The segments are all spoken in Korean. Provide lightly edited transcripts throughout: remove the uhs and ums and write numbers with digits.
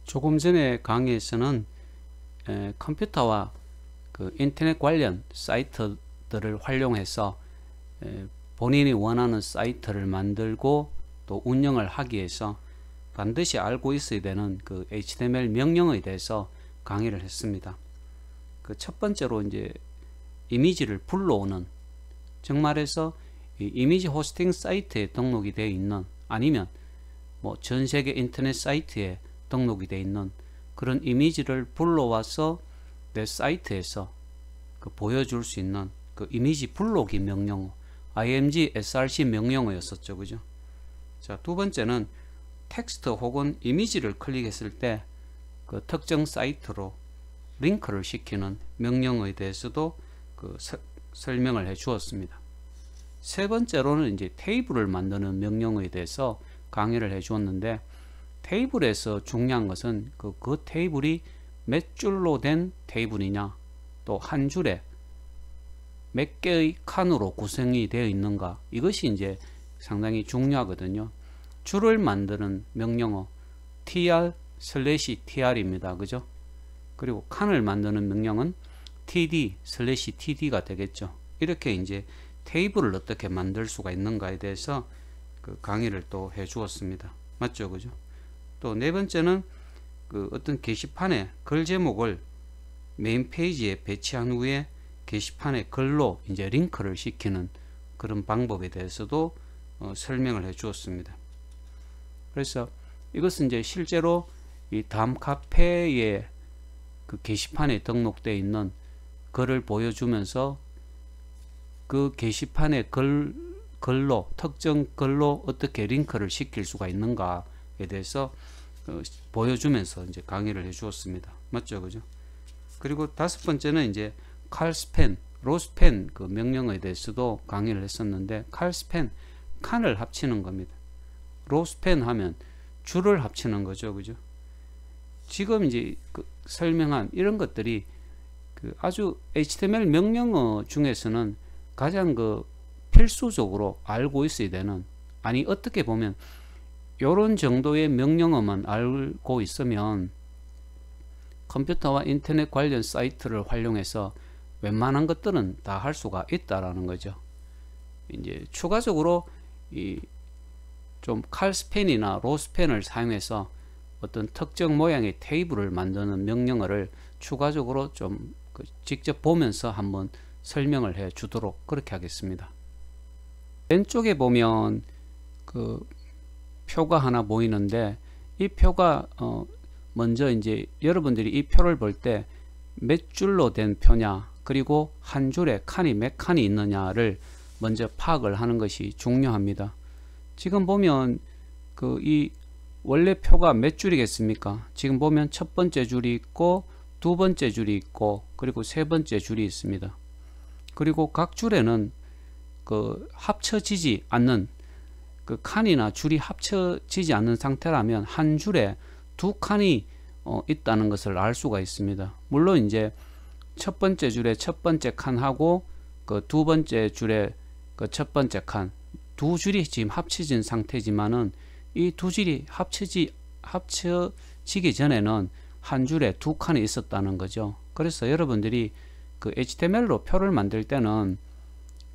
조금 전에 강의에서는 컴퓨터와 그 인터넷 관련 사이트들을 활용해서 본인이 원하는 사이트를 만들고 또 운영을 하기 위해서 반드시 알고 있어야 되는 그 HTML 명령에 대해서 강의를 했습니다. 그 첫 번째로 이제 이미지를 불러오는, 정말해서 이 이미지 호스팅 사이트에 등록이 되어 있는, 아니면 뭐 전 세계 인터넷 사이트에 등록이 되어 있는 그런 이미지를 불러와서 내 사이트에서 그 보여줄 수 있는 그 이미지 불러오기 명령어, img src 명령어였었죠, 그죠? 자, 두 번째는 텍스트 혹은 이미지를 클릭했을 때 그 특정 사이트로 링크를 시키는 명령어에 대해서도 그 설명을 해 주었습니다. 세 번째로는 이제 테이블을 만드는 명령어에 대해서 강의를 해 주었는데, 테이블에서 중요한 것은 그 테이블이 몇 줄로 된 테이블이냐, 또 한 줄에 몇 개의 칸으로 구성이 되어 있는가, 이것이 이제 상당히 중요하거든요. 줄을 만드는 명령어 tr/tr입니다. 그죠? 그리고 칸을 만드는 명령은 td/td가 되겠죠. 이렇게 이제 테이블을 어떻게 만들 수가 있는가에 대해서 그 강의를 또 해 주었습니다. 맞죠? 그죠? 또 네 번째는 그 어떤 게시판에 글 제목을 메인 페이지에 배치한 후에 게시판에 글로 이제 링크를 시키는 그런 방법에 대해서도 설명을 해 주었습니다. 그래서 이것은 이제 실제로 이 다음 카페에 그 게시판에 등록되어 있는 글을 보여주면서 그 게시판의 글로, 특정 글로 어떻게 링크를 시킬 수가 있는가에 대해서 보여주면서 이제 강의를 해 주었습니다. 맞죠? 그죠? 그리고 다섯 번째는 이제 칼스펜, 로스펜 그 명령어에 대해서도 강의를 했었는데, 칼스펜, 칸을 합치는 겁니다. 로스펜 하면 줄을 합치는 거죠. 그죠? 지금 이제 그 설명한 이런 것들이 그 아주 HTML 명령어 중에서는 가장 그 필수적으로 알고 있어야 되는, 아니 어떻게 보면 요런 정도의 명령어만 알고 있으면 컴퓨터와 인터넷 관련 사이트를 활용해서 웬만한 것들은 다 할 수가 있다라는 거죠. 이제 추가적으로 이 좀 칼스펜이나 로스펜을 사용해서 어떤 특정 모양의 테이블을 만드는 명령어를 추가적으로 좀 직접 보면서 한번 설명을 해 주도록 그렇게 하겠습니다. 왼쪽에 보면 그 표가 하나 보이는데, 이 표가 먼저 이제 여러분들이 이 표를 볼 때 몇 줄로 된 표냐, 그리고 한 줄에 칸이 몇 칸이 있느냐를 먼저 파악을 하는 것이 중요합니다. 지금 보면 그 이 원래 표가 몇 줄이겠습니까? 지금 보면 첫 번째 줄이 있고 두 번째 줄이 있고 그리고 세 번째 줄이 있습니다. 그리고 각 줄에는 그 합쳐지지 않는 그 칸이나 줄이 합쳐지지 않는 상태라면 한 줄에 두 칸이 있다는 것을 알 수가 있습니다. 물론 이제 첫 번째 줄에 첫 번째 칸하고 그 두 번째 줄에 그 첫 번째 칸, 두 줄이 지금 합쳐진 상태지만은 이 두 줄이 합쳐지기 전에는 한 줄에 두 칸이 있었다는 거죠. 그래서 여러분들이 그 HTML로 표를 만들 때는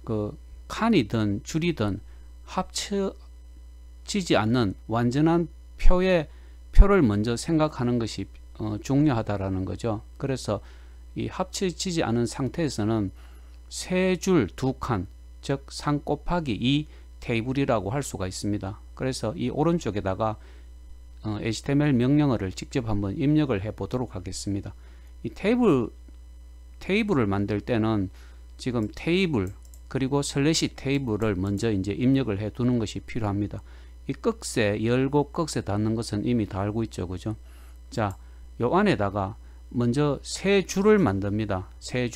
그 칸이든 줄이든 합쳐지지 않는 완전한 표를 먼저 생각하는 것이 중요하다라는 거죠. 그래서 이 합쳐지지 않은 상태에서는 세 줄 두 칸, 즉 3 곱하기 2 테이블이라고 할 수가 있습니다. 그래서 이 오른쪽에다가 HTML 명령어를 직접 한번 입력을 해 보도록 하겠습니다. 이 테이블을 만들 때는 지금 테이블 그리고 슬래시 테이블을 먼저 이제 입력을 해 두는 것이 필요합니다. 이 꺽쇠 열고 꺽쇠 닫는 것은 이미 다 알고 있죠, 그죠? 자, 요 안에다가 먼저 세 줄을 만듭니다. 세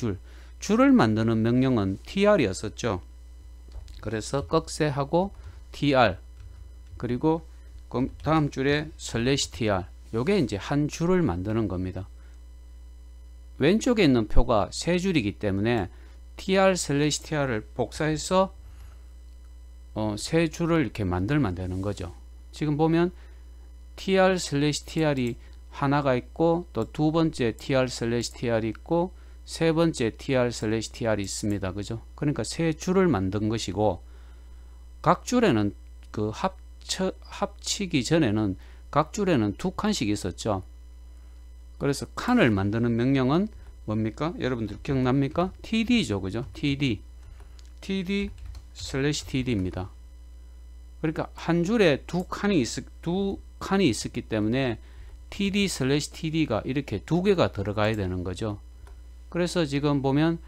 줄을 만드는 명령은 tr이었었죠. 그래서 꺽쇠하고 tr, 그리고 다음 줄에 슬래시 tr, 요게 이제 한 줄을 만드는 겁니다. 왼쪽에 있는 표가 세 줄이기 때문에 tr/tr을 복사해서 세 줄을 이렇게 만들면 되는 거죠. 지금 보면 tr/tr이 하나가 있고 또 두 번째 tr/tr이 있고 세 번째 tr/tr이 있습니다. 그죠? 그러니까 세 줄을 만든 것이고 각 줄에는 그 합치기 전에는 각 줄에는 두 칸씩 있었죠. 그래서 칸을 만드는 명령은 뭡니까? 여러분들 기억납니까? td죠. 그죠? td/td입니다. 그러니까 한 줄에 두 칸이 있었기 때문에 td/td가 이렇게 두 개가 들어가야 되는 거죠. 그래서 지금 보면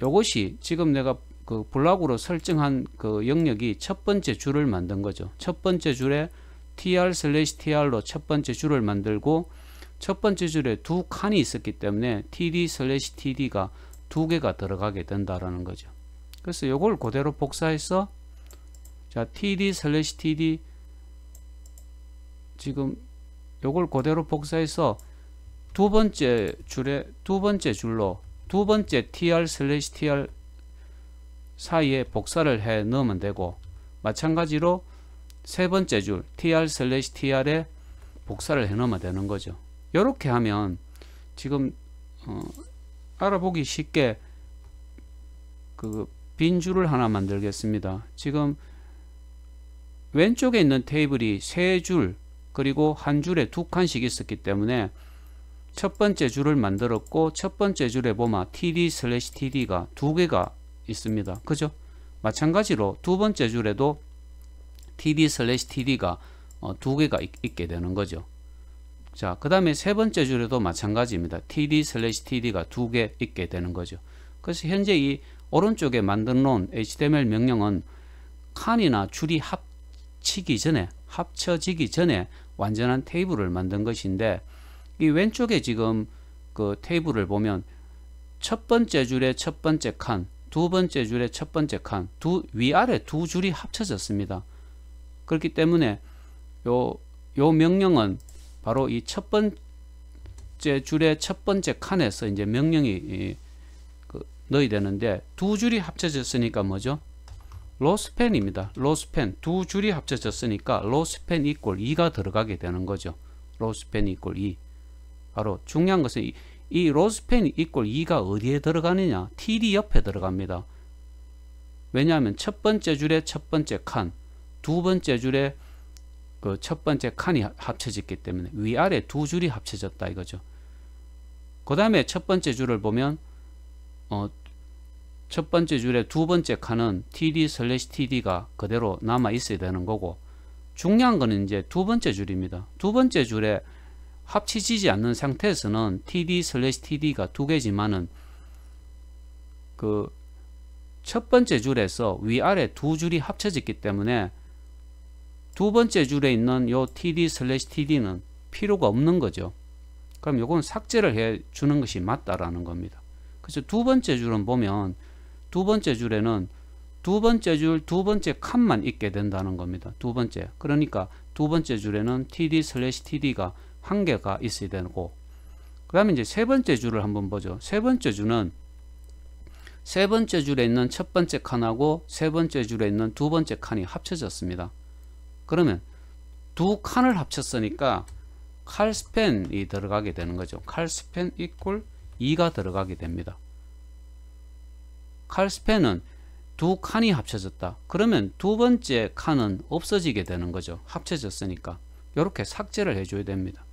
요것이 지금 내가 그 블록으로 설정한 그 영역이 첫 번째 줄을 만든 거죠. 첫 번째 줄에 tr/tr로 첫 번째 줄을 만들고 첫 번째 줄에 두 칸이 있었기 때문에 td/td가 두 개가 들어가게 된다라는 거죠. 그래서 요걸 그대로 복사해서 자 td/td 지금 요걸 그대로 복사해서 두 번째 줄로 두 번째 tr/tr 사이에 복사를 해 넣으면 되고 마찬가지로 세 번째 줄 tr/tr에 복사를 해 넣으면 되는 거죠. 이렇게 하면 지금 알아보기 쉽게 그 빈 줄을 하나 만들겠습니다. 지금 왼쪽에 있는 테이블이 세 줄 그리고 한 줄에 두 칸씩 있었기 때문에 첫 번째 줄을 만들었고 첫 번째 줄에 보면 td/td가 두 개가 있습니다. 그죠? 마찬가지로 두 번째 줄에도 td/td가 두 개가 있게 되는 거죠. 자, 그 다음에 세 번째 줄에도 마찬가지입니다. td/td가 두 개 있게 되는 거죠. 그래서 현재 이 오른쪽에 만든 놓은 HTML 명령은 칸이나 줄이 합쳐지기 전에 완전한 테이블을 만든 것인데 이 왼쪽에 지금 그 테이블을 보면 첫 번째 줄에 첫 번째 칸, 두 번째 줄에 첫 번째 칸, 위아래 두 줄이 합쳐졌습니다. 그렇기 때문에 요 명령은 바로 이 첫 번째 줄의 첫 번째 칸에서 이제 명령이 넣어야 되는데 두 줄이 합쳐졌으니까 뭐죠? 로스펜입니다. 로스펜 두 줄이 합쳐졌으니까 로스펜 이꼴 2가 들어가게 되는 거죠. 로스펜 이꼴 2. 바로 중요한 것은 이 로스펜 이꼴 2가 어디에 들어가느냐? td 옆에 들어갑니다. 왜냐하면 첫 번째 줄의 첫 번째 칸, 두 번째 줄의 그 첫 번째 칸이 합쳐졌기 때문에 위아래 두 줄이 합쳐졌다 이거죠. 그 다음에 첫 번째 줄을 보면 첫 번째 줄의 두 번째 칸은 td/td가 그대로 남아 있어야 되는 거고 중요한 거는 이제 두 번째 줄입니다. 두 번째 줄에 합치지 않는 상태에서는 td/td가 두 개지만은 그 첫 번째 줄에서 위아래 두 줄이 합쳐졌기 때문에 두 번째 줄에 있는 요 td/td는 필요가 없는 거죠. 그럼 요건 삭제를 해 주는 것이 맞다라는 겁니다. 그래서 두 번째 줄은 보면 두 번째 줄에는 두 번째 줄 두 번째 칸만 있게 된다는 겁니다. 두 번째. 그러니까 두 번째 줄에는 td/td가 한 개가 있어야 되고 그 다음에 이제 세 번째 줄을 한번 보죠. 세 번째 줄은 세 번째 줄에 있는 첫 번째 칸하고 세 번째 줄에 있는 두 번째 칸이 합쳐졌습니다. 그러면 두 칸을 합쳤으니까 칼스펜이 들어가게 되는 거죠. 칼스펜 이꼴 2가 들어가게 됩니다. 칼스펜은 두 칸이 합쳐졌다. 그러면 두 번째 칸은 없어지게 되는 거죠. 합쳐졌으니까. 이렇게 삭제를 해줘야 됩니다.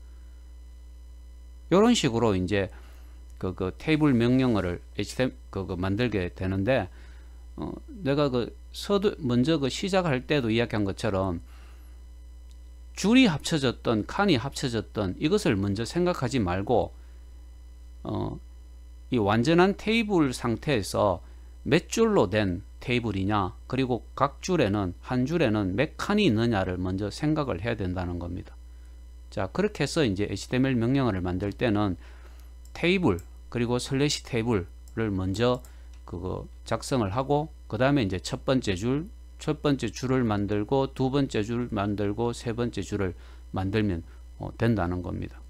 이런 식으로 이제 그 테이블 명령어를 만들게 되는데 내가 먼저 시작할 때도 이야기한 것처럼 줄이 합쳐졌던 칸이 합쳐졌던 이것을 먼저 생각하지 말고 이 완전한 테이블 상태에서 몇 줄로 된 테이블이냐 그리고 각 줄에는 한 줄에는 몇 칸이 있느냐를 먼저 생각을 해야 된다는 겁니다. 자, 그렇게 해서 이제 HTML 명령어를 만들 때는 테이블 그리고 슬래시 테이블을 먼저 작성을 하고 그 다음에 이제 첫 번째 줄을 만들고 두 번째 줄 만들고 세 번째 줄을 만들면 된다는 겁니다.